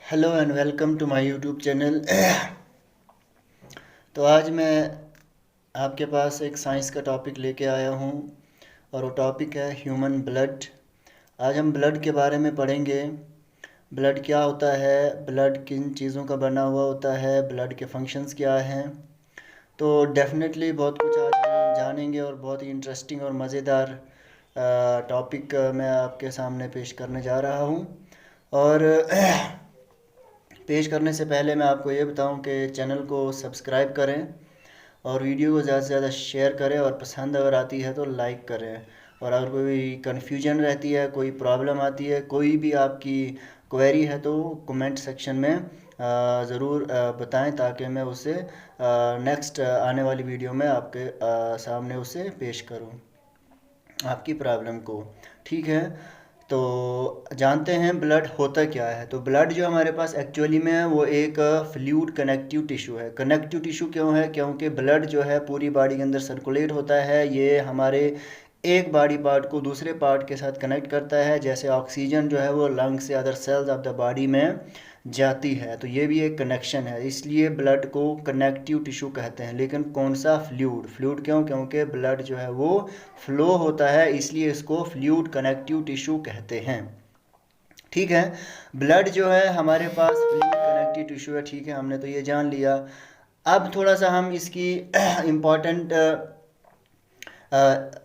Hello and welcome to my YouTube channel. तो आज मैं आपके पास एक साइंस का टॉपिक लेके आया हूँ और वो टॉपिक है ह्यूमन ब्लड। आज हम ब्लड के बारे में पढ़ेंगे। ब्लड क्या होता है, ब्लड किन चीज़ों का बना हुआ होता है, ब्लड के फंक्शंस क्या हैं। तो डेफिनेटली बहुत कुछ आज हम जानेंगे और बहुत ही इंटरेस्टिंग और मज़ेदार टॉपिक मैं आपके सामने पेश करने जा रहा हूँ। और पेश करने से पहले मैं आपको ये बताऊं कि चैनल को सब्सक्राइब करें और वीडियो को ज़्यादा से ज़्यादा शेयर करें और पसंद अगर आती है तो लाइक करें। और अगर कोई कन्फ्यूजन रहती है, कोई प्रॉब्लम आती है, कोई भी आपकी क्वेरी है तो कमेंट सेक्शन में ज़रूर बताएं ताकि मैं उसे नेक्स्ट आने वाली वीडियो में आपके सामने उसे पेश करूं, आपकी प्रॉब्लम को। ठीक है, तो जानते हैं ब्लड होता क्या है। तो ब्लड जो हमारे पास एक्चुअली में है वो एक फ्लूइड कनेक्टिव टिश्यू है। कनेक्टिव टिश्यू क्यों है? क्योंकि ब्लड जो है पूरी बॉडी के अंदर सर्कुलेट होता है। ये हमारे एक बॉडी पार्ट को दूसरे पार्ट के साथ कनेक्ट करता है, जैसे ऑक्सीजन जो है वो लंग से other cells of the body में जाती है। तो ये भी एक कनेक्शन है, इसलिए ब्लड को कनेक्टिव टिश्यू कहते हैं। लेकिन कौन सा? फ्लूइड। फ्लूइड क्यों? क्योंकि ब्लड जो है वो फ्लो होता है, इसलिए इसको फ्लूइड कनेक्टिव टिश्यू कहते हैं। ठीक है, ब्लड जो है हमारे पास फ्लूइड कनेक्टिव टिश्यू है। ठीक है, हमने तो ये जान लिया। अब थोड़ा सा हम इसकी इम्पॉर्टेंट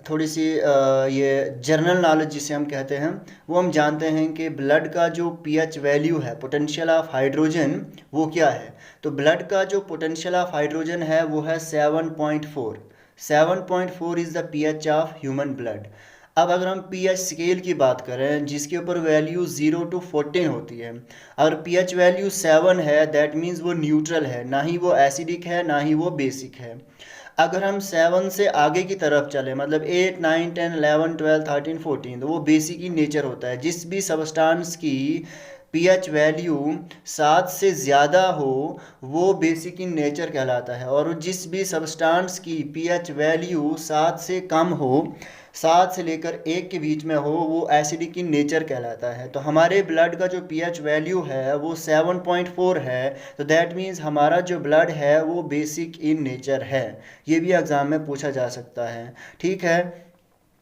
थोड़ी सी ये जनरल नॉलेज जिसे हम कहते हैं वो हम जानते हैं कि ब्लड का जो पीएच वैल्यू है, पोटेंशियल ऑफ हाइड्रोजन, वो क्या है। तो ब्लड का जो पोटेंशियल ऑफ हाइड्रोजन है वो है 7.4। 7.4 is the pH of human blood. अब अगर हम पीएच स्केल की बात करें जिसके ऊपर वैल्यू 0 to 14 होती है, अगर पीएच वैल्यू 7 है दैट मीन्स वो न्यूट्रल है, ना ही वो एसिडिक है ना ही वो बेसिक है। अगर हम 7 से आगे की तरफ चले, मतलब 8 9 10 11 12 13 14, तो वो बेसिक इन नेचर होता है। जिस भी सब्सटेंस की पीएच वैल्यू 7 से ज़्यादा हो वो बेसिक इन नेचर कहलाता है, और जिस भी सब्सटेंस की पीएच वैल्यू 7 से कम हो, 7 से लेकर 1 के बीच में हो, वो एसिडिक इन नेचर कहलाता है। तो हमारे ब्लड का जो पीएच वैल्यू है वो 7.4 है, तो दैट मीन्स हमारा जो ब्लड है वो बेसिक इन नेचर है। ये भी एग्ज़ाम में पूछा जा सकता है। ठीक है,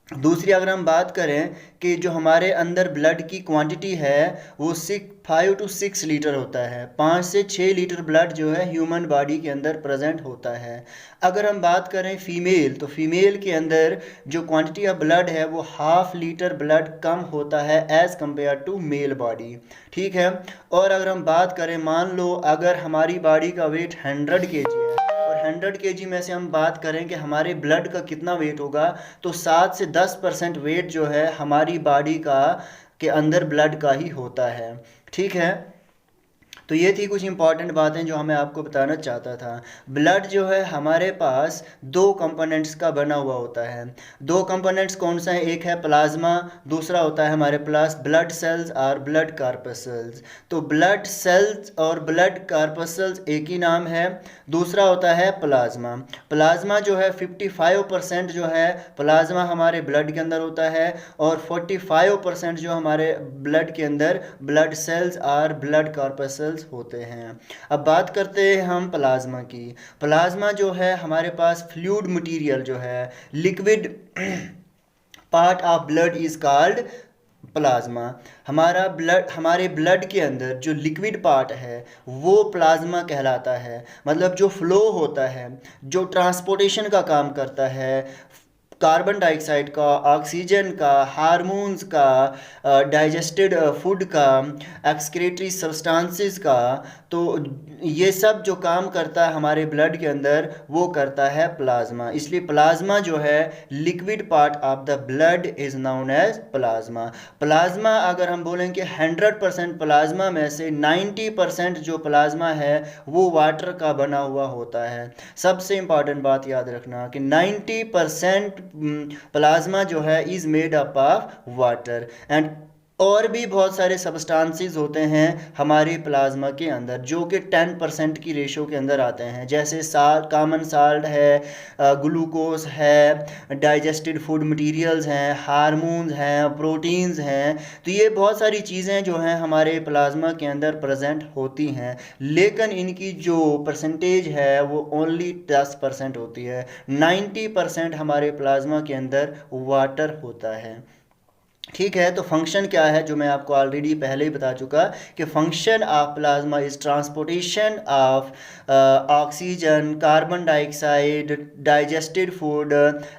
दूसरी अगर हम बात करें कि जो हमारे अंदर ब्लड की क्वांटिटी है वो 5 to 6 लीटर होता है। 5 से 6 लीटर ब्लड जो है ह्यूमन बॉडी के अंदर प्रेजेंट होता है। अगर हम बात करें फीमेल, तो फीमेल के अंदर जो क्वांटिटी ऑफ ब्लड है वो 1/2 लीटर ब्लड कम होता है as compare to male body. ठीक है, और अगर हम बात करें, मान लो अगर हमारी बॉडी का वेट 100 kg है और 100 kg में से हम बात करें कि हमारे ब्लड का कितना वेट होगा, तो 7 से 10% वेट जो है हमारी बॉडी का के अंदर ब्लड का ही होता है। ठीक है, तो ये थी कुछ इंपॉर्टेंट बातें जो हमें आपको बताना चाहता था। ब्लड जो है हमारे पास दो कंपोनेंट्स का बना हुआ होता है। दो कंपोनेंट्स कौन सा है? एक है प्लाज्मा, दूसरा होता है हमारे पास ब्लड सेल्स और ब्लड कार्पसल्स। तो ब्लड सेल्स और ब्लड कार्पसल्स एक ही नाम है। दूसरा होता है प्लाज्मा। प्लाज्मा जो है 55% जो है प्लाज्मा हमारे ब्लड के अंदर होता है, और 45% जो हमारे ब्लड के अंदर ब्लड सेल्स और ब्लड कार्पसल्स होते हैं। अब बात करते हैं हम प्लाज्मा की। प्लाज्मा जो है हमारे पास फ्लूइड मटेरियल जो है, liquid part of blood is called plasma. हमारा ब्लड, हमारे ब्लड के अंदर जो लिक्विड पार्ट है वो प्लाज्मा कहलाता है। मतलब जो फ्लो होता है, जो ट्रांसपोर्टेशन का काम करता है, कार्बन डाइऑक्साइड का, ऑक्सीजन का, हार्मोन्स का, डाइजेस्टेड फूड का, एक्सक्रीटरी सब्सटेंसेस का, तो ये सब जो काम करता है हमारे ब्लड के अंदर वो करता है प्लाज्मा। इसलिए प्लाज्मा जो है liquid part of the blood is known as plasma. Plasma अगर हम बोलें कि 100% प्लाज्मा में से 90% जो प्लाज्मा है वो वाटर का बना हुआ होता है। सबसे इंपॉर्टेंट बात याद रखना कि 90% प्लाज्मा जो है is made up of water, and और भी बहुत सारे सब्सटेंसेस होते हैं हमारे प्लाज्मा के अंदर जो कि 10% की रेशो के अंदर आते हैं, जैसे साल्ट, कॉमन साल्ट है, ग्लूकोज है, डाइजेस्टेड फूड मटेरियल्स हैं, हार्मोन्स हैं, प्रोटीन्स हैं। तो ये बहुत सारी चीज़ें जो हैं हमारे प्लाज्मा के अंदर प्रेजेंट होती हैं, लेकिन इनकी जो परसेंटेज है वो ओनली 10% होती है। 90% हमारे प्लाज्मा के अंदर वाटर होता है। ठीक है, तो फंक्शन क्या है जो मैं आपको ऑलरेडी पहले ही बता चुका कि function of plasma is transportation of oxygen, carbon dioxide, digested food,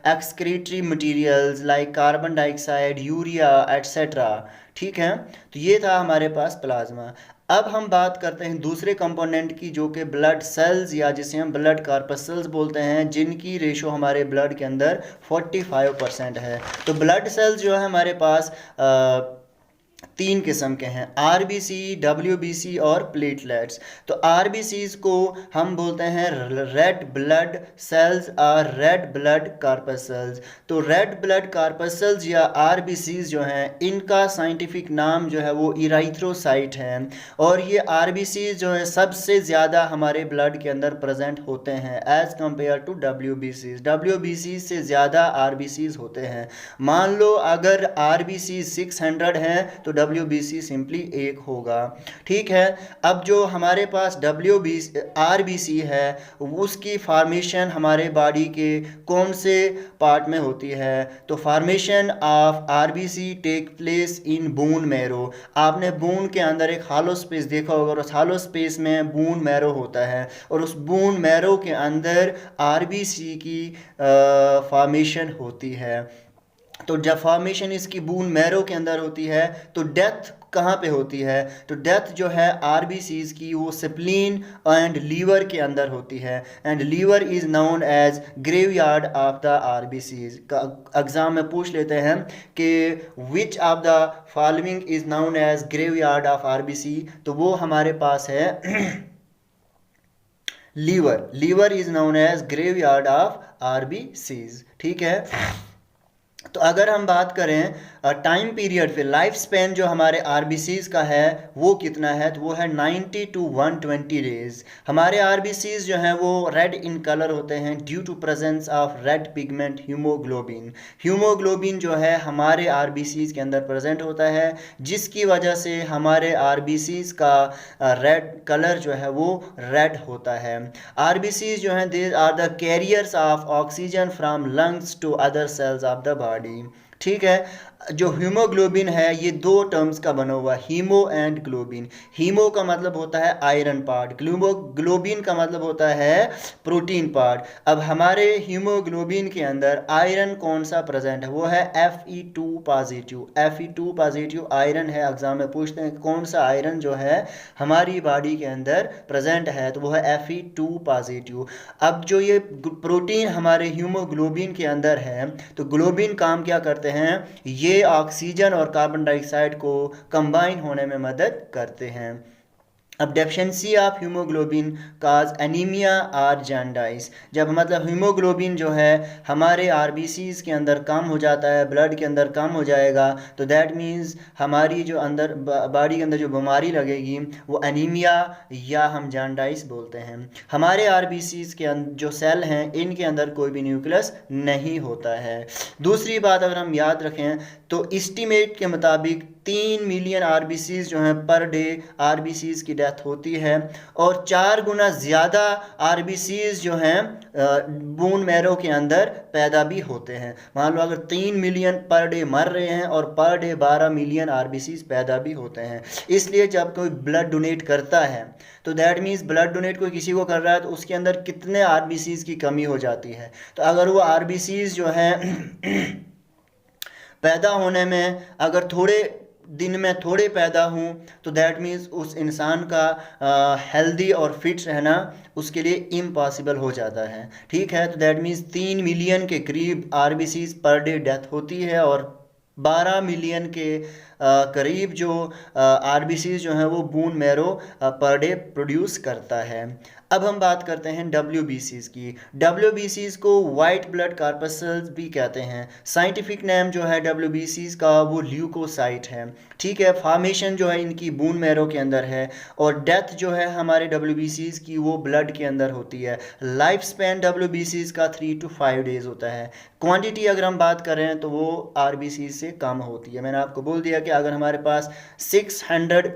excretory materials like carbon dioxide, urea etcetera. ठीक है, तो ये था हमारे पास प्लाज्मा। अब हम बात करते हैं दूसरे कंपोनेंट की जो कि ब्लड सेल्स या जिसे हम ब्लड कार्पस्कल्स बोलते हैं, जिनकी रेशो हमारे ब्लड के अंदर 45% है। तो ब्लड सेल्स जो है हमारे पास तीन किस्म के हैं, आरबीसी, डब्ल्यूबीसी और प्लेटलेट्स। तो आरबीसीज को हम बोलते हैं रेड ब्लड सेल्स और रेड ब्लड कार्पस्कल्स। तो रेड ब्लड कार्पस्कल्स या आरबीसीज जो हैं इनका साइंटिफिक नाम जो है वो इराइथ्रोसाइट है, और ये आरबीसीज जो है सबसे ज़्यादा हमारे ब्लड के अंदर प्रेजेंट होते हैं एज़ कम्पेयर टू डब्ल्यूबीसीज। डब्ल्यूबीसीज से ज़्यादा आरबीसीज होते हैं। मान लो अगर आरबीसी 600 हैं तो WBC सिंपली 1 होगा। ठीक है, अब जो हमारे पास RBC है उसकी फार्मेशन हमारे बॉडी के कौन से पार्ट में होती है? तो formation of RBC take place in bone marrow. आपने बोन के अंदर एक हॉलो स्पेस देखा होगा और उस हॉलो स्पेस में बोन मैरो होता है, और उस बोन मैरो के अंदर RBC की फार्मेशन होती है। तो जब फॉर्मेशन इसकी बून मैरो के अंदर होती है तो डेथ कहाँ पे होती है? तो डेथ जो है आरबीसीज की वो स्प्लीन एंड लीवर के अंदर होती है, and liver is known as graveyard of the RBCs. का एग्ज़ाम में पूछ लेते हैं कि which of the following is known as graveyard of RBC, तो वो हमारे पास है liver. Liver is known as graveyard of RBCs. ठीक है, तो अगर हम बात करें टाइम पीरियड फिर लाइफ स्पेन जो हमारे आरबीसीज का है वो कितना है, तो वो है 90 to 120 डेज। हमारे आरबीसीज जो हैं वो रेड इन कलर होते हैं due to presence of red pigment haemoglobin. Haemoglobin जो है हमारे आरबीसीज के अंदर प्रेजेंट होता है, जिसकी वजह से हमारे आरबीसीज का रेड कलर जो है वो रेड होता है। आरबीसीज जो हैं they are the carriers of oxygen from lungs to other cells of the body. ठीक है, जो हीमोग्लोबिन है ये दो टर्म्स का बना हुआ, हीमो एंड ग्लोबिन। हीमो का मतलब होता है आयरन पार्ट, ग्लोबिन का मतलब होता है प्रोटीन पार्ट। अब हमारे हीमोग्लोबिन के अंदर आयरन कौन सा प्रेजेंट है? वो है Fe2 positive. Fe2 positive iron है। एग्जाम में पूछते हैं कौन सा आयरन जो है हमारी बॉडी के अंदर प्रेजेंट है, तो वो है Fe2 पॉजिटिव। अब जो ये प्रोटीन हमारे हीमोग्लोबिन के अंदर है, तो ग्लोबिन काम क्या करते हैं? ये ऑक्सीजन और कार्बन डाइऑक्साइड को कंबाइन होने में मदद करते हैं। अब deficiency of haemoglobin cause anaemia और जॉन्डिस। जब मतलब हीमोग्लोबिन जो है हमारे आरबीसीज के अंदर कम हो जाता है, ब्लड के अंदर कम हो जाएगा, तो दैट मीन्स हमारी जो अंदर बॉडी के अंदर जो बीमारी लगेगी वो एनीमिया या हम जॉन्डिस बोलते हैं। हमारे आरबीसीज के जो सेल हैं इनके अंदर कोई भी न्यूक्लियस नहीं होता है। दूसरी बात अगर हम याद रखें तो एस्टीमेट के मुताबिक 3 मिलियन आरबीसीज जो हैं पर डे आरबीसीज की डेथ होती है, और 4 गुना ज़्यादा आरबीसीज जो हैं बोन मैरो के अंदर पैदा भी होते हैं। मान लो अगर 3 मिलियन पर डे मर रहे हैं और पर डे 12 मिलियन आरबीसीज पैदा भी होते हैं। इसलिए जब कोई ब्लड डोनेट करता है तो दैट मीन्स ब्लड डोनेट कोई किसी को कर रहा है तो उसके अंदर कितने आरबीसीज की कमी हो जाती है। तो अगर वो आरबीसीज जो हैं पैदा होने में अगर थोड़े दिन में थोड़े पैदा हों तो दैट मीन्स उस इंसान का हेल्दी और फिट रहना उसके लिए इम्पॉसिबल हो जाता है। ठीक है, तो दैट मीन्स 3 मिलियन के करीब आरबीसीज पर डे डेथ होती है, और 12 मिलियन के करीब जो आरबीसीज जो हैं वो bone marrow per day produce करता है। अब हम बात करते हैं WBCs की। WBCs को वाइट ब्लड कार्पसल्स भी कहते हैं। साइंटिफिक नेम जो है WBCs का वो ल्यूकोसाइट है। ठीक है, फॉर्मेशन जो है इनकी बून मैरो के अंदर है, और डेथ जो है हमारे WBCs की वो ब्लड के अंदर होती है। लाइफ स्पैन WBCs का 3 to 5 डेज होता है। क्वांटिटी अगर हम बात करें तो वो RBCs से कम होती है। मैंने आपको बोल दिया कि अगर हमारे पास 600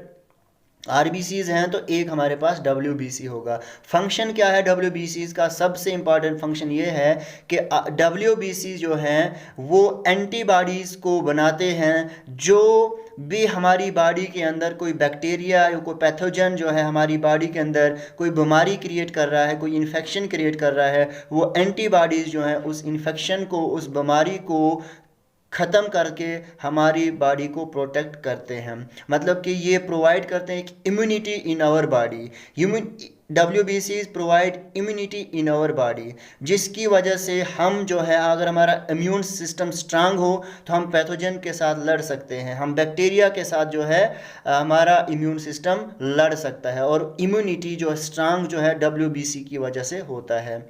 RBCs हैं तो एक हमारे पास WBC होगा। फंक्शन क्या है WBCs का? सबसे इंपॉर्टेंट फंक्शन ये है कि WBC जो हैं वो एंटीबॉडीज़ को बनाते हैं, जो भी हमारी बॉडी के अंदर कोई बैक्टीरिया या कोई पैथोजन जो है हमारी बॉडी के अंदर कोई बीमारी क्रिएट कर रहा है, कोई इन्फेक्शन क्रिएट कर रहा है, वो एंटीबॉडीज़ जो हैं उस इन्फेक्शन को, उस बीमारी को ख़त्म करके हमारी बॉडी को प्रोटेक्ट करते हैं। मतलब कि ये प्रोवाइड करते हैं immunity in our body. WBCs provide immunity in our body, जिसकी वजह से हम जो है, अगर हमारा इम्यून सिस्टम स्ट्रांग हो तो हम पैथोजन के साथ लड़ सकते हैं, हम बैक्टीरिया के साथ जो है हमारा इम्यून सिस्टम लड़ सकता है, और इम्यूनिटी जो स्ट्रांग जो है WBC की वजह से होता है।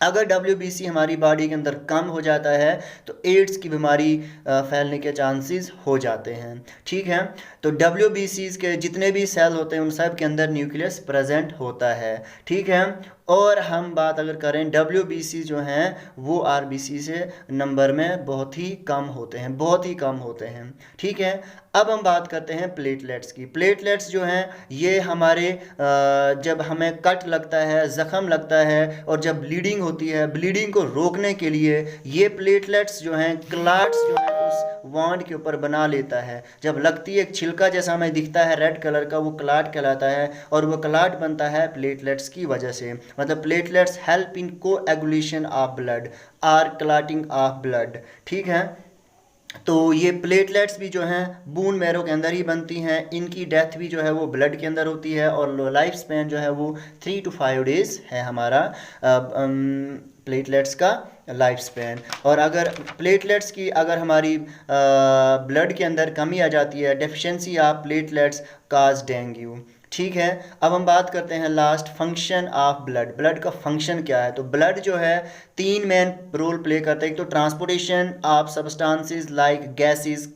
अगर WBC हमारी बॉडी के अंदर कम हो जाता है तो एड्स की बीमारी फैलने के चांसेस हो जाते हैं। ठीक है, तो WBCs के जितने भी सेल होते हैं उन सब के अंदर न्यूक्लियस प्रेजेंट होता है। ठीक है, और हम बात अगर करें WBC जो हैं वो RBC से नंबर में बहुत ही कम होते हैं, बहुत ही कम होते हैं। ठीक है, अब हम बात करते हैं प्लेटलेट्स की। प्लेटलेट्स जो हैं ये हमारे जब हमें कट लगता है, ज़ख़म लगता है, और जब ब्लीडिंग होती है, ब्लीडिंग को रोकने के लिए ये प्लेटलेट्स जो हैं क्लाट्स जो हैं उस वांड के ऊपर बना लेता है। जब लगती है, एक छिलका जैसा हमें दिखता है रेड कलर का, वो क्लाट कहलाता है, और वो क्लाट बनता है प्लेटलेट्स की वजह से। मतलब platelets help in coagulation of blood or clotting of blood. ठीक है, तो ये प्लेटलेट्स भी जो हैं बून मैरो के अंदर ही बनती हैं, इनकी डेथ भी जो है वो ब्लड के अंदर होती है, और लाइफ स्पैन जो है वो 3 to 5 डेज़ है हमारा प्लेटलेट्स का लाइफ स्पैन। और अगर प्लेटलेट्स की अगर हमारी ब्लड के अंदर कमी आ जाती है, deficiency of platelets cause dengue. ठीक है, अब हम बात करते हैं last function of blood. Blood का फंक्शन क्या है? तो ब्लड जो है 3 मेन रोल प्ले करता है। एक तो transportation of substances like gases,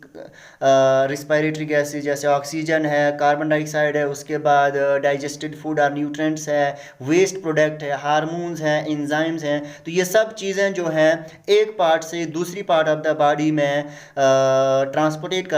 respiratory gases जैसे ऑक्सीजन है, कार्बन डाइऑक्साइड है, उसके बाद डाइजेस्टेड फूड और न्यूट्रिएंट्स है, वेस्ट प्रोडक्ट है, हार्मोन्स हैं, एंजाइम्स हैं। तो ये सब चीज़ें जो हैं एक पार्ट से दूसरी पार्ट ऑफ द बॉडी में ट्रांसपोर्ट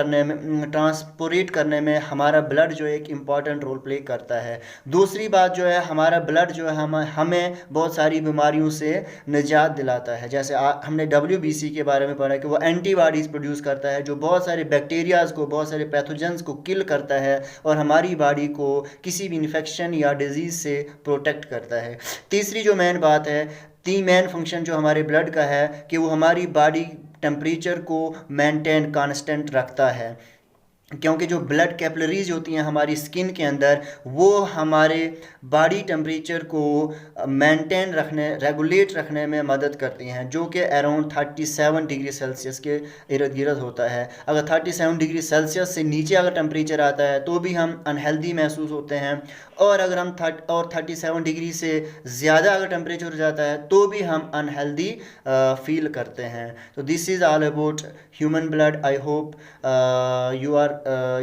करने में हमारा ब्लड जो एक इम्पॉर्टेंट रोल प्ले करता है। दूसरी बात जो है, हमारा ब्लड जो है हमें बहुत सारी बीमारियों से निजात दिलाता है। जैसे हमने WBC के बारे में पढ़ा कि वो एंटीबॉडीज़ प्रोड्यूस करता है, जो बहुत सारे बैक्टीरियाज को, बहुत सारे पैथोजेंस को किल करता है, और हमारी बॉडी को किसी भी इन्फेक्शन या डिजीज़ से प्रोटेक्ट करता है। तीसरी जो मेन बात है, 3 मेन फंक्शन जो हमारे ब्लड का है कि वो हमारी बॉडी टेम्परेचर को मेंटेन कांस्टेंट रखता है, क्योंकि जो ब्लड कैपिलरीज होती हैं हमारी स्किन के अंदर, वो हमारे बॉडी टेम्परेचर को मेंटेन रखने, रेगुलेट रखने में मदद करती हैं, जो कि अराउंड 37 डिग्री सेल्सियस के इर्द गिर्द होता है। अगर 37 डिग्री सेल्सियस से नीचे अगर टेम्परेचर आता है तो भी हम अनहेल्दी महसूस होते हैं, और अगर हम 37 डिग्री से ज़्यादा अगर टेम्परेचर हो जाता है तो भी हम अनहेल्दी फील करते हैं। तो this is all about human blood. I hope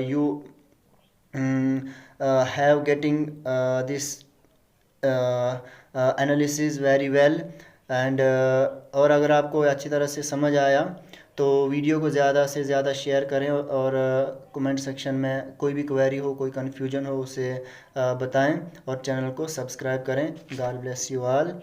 you have getting this analysis very well, and और अगर आपको अच्छी तरह से समझ आया तो वीडियो को ज़्यादा से ज़्यादा शेयर करें, और कमेंट सेक्शन में कोई भी क्वेरी हो, कोई कन्फ्यूजन हो उसे बताएं, और चैनल को सब्सक्राइब करें। God bless you all.